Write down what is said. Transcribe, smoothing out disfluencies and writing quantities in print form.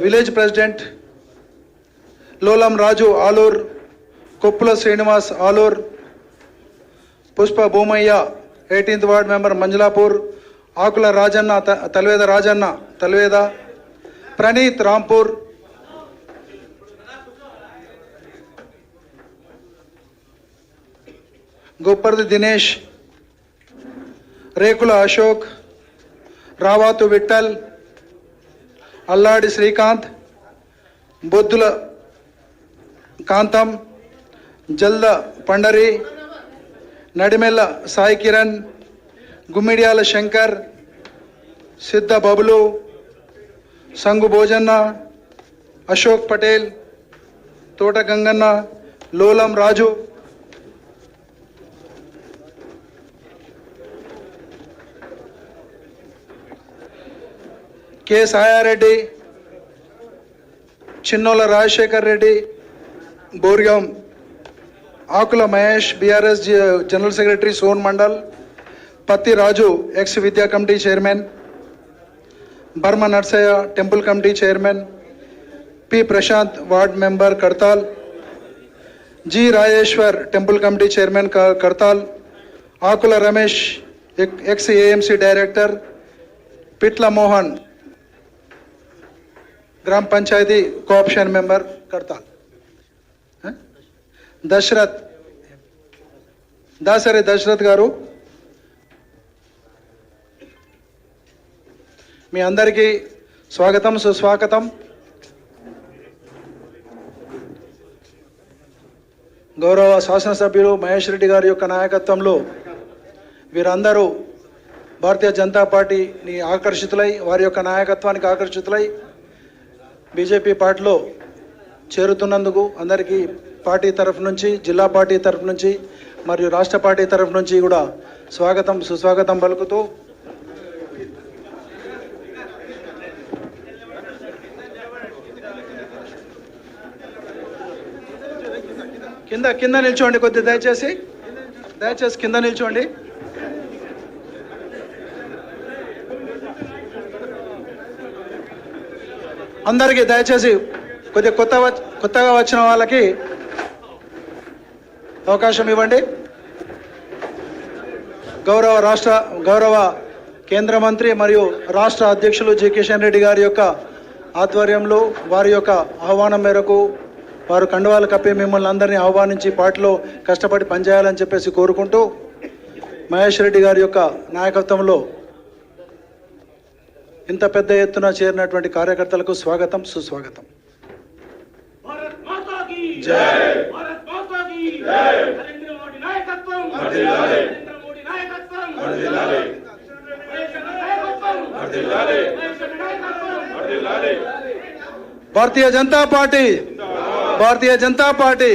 Village president Lolam Raju Alur, Koppula Srinivas Alur, Pushpa Bhumaiah 18th ward member Manjulapur, Akula Rajanna Talveda Rajanna Talveda, Praneeth Rampur, Goppardi Dinesh, Rekula Ashok, రావాతు Vithal, అల్లాడి శ్రీకాంత్, బొద్దుల కాంతం, జల్ద పండరి, నడిమెల్ల సాయి కిరణ్, గుమ్మిడియాల శంకర్, సిద్ధ బబులు, సంగు Bhojanna, Ashok Patel, Thota Ganganna, Lolam Raju, K Sayareddy, Chinnola Rajasekhar Reddy, Borgam Akula Mahesh BRS general secretary Son mandal, Patti Raju ex విద్యా committee chairman, Barma Narsayya temple committee chairman, P Prashanth ward member Kadtal, G Rajeshwar temple committee chairman Kadtal, Akula Ramesh ex AMC director, Pitla Mohan గ్రామ panchayat cooption member Kadtal, Dasari Dasharath garu. మీ అందరికీ స్వాగతం సుస్వాగతం. గౌరవ శాసనసభ్యులు మహేష్ రెడ్డి గారి యొక్క నాయకత్వంలో వీరందరూ భారతీయ జనతా పార్టీని ఆకర్షితులై, వారి యొక్క నాయకత్వానికి ఆకర్షితులై బీజేపీ పార్టీలో చేరుతున్నందుకు అందరికీ పార్టీ తరఫు నుంచి, జిల్లా పార్టీ తరఫు నుంచి మరియు రాష్ట్ర పార్టీ తరఫు నుంచి కూడా స్వాగతం సుస్వాగతం పలుకుతూ కింద నిల్చోండి, కొద్దిగా దయచేసి కింద నిల్చోండి. అందరికీ దయచేసి కొద్దిగా కొత్తగా వచ్చిన వాళ్ళకి అవకాశం ఇవ్వండి. గౌరవ కేంద్ర మంత్రి మరియు రాష్ట్ర అధ్యక్షులు జి కిషన్ రెడ్డి గారి యొక్క ఆధ్వర్యంలో వారి యొక్క ఆహ్వానం మేరకు వారు కండువాలు కప్పి మిమ్మల్ని అందరినీ ఆహ్వానించి పార్టీలో కష్టపడి పనిచేయాలని చెప్పేసి కోరుకుంటూ మహేష్ రెడ్డి గారి యొక్క నాయకత్వంలో ఇంత పెద్ద ఎత్తున చేరినటువంటి కార్యకర్తలకు స్వాగతం సుస్వాగతం. భారతీయ జనతా పార్టీ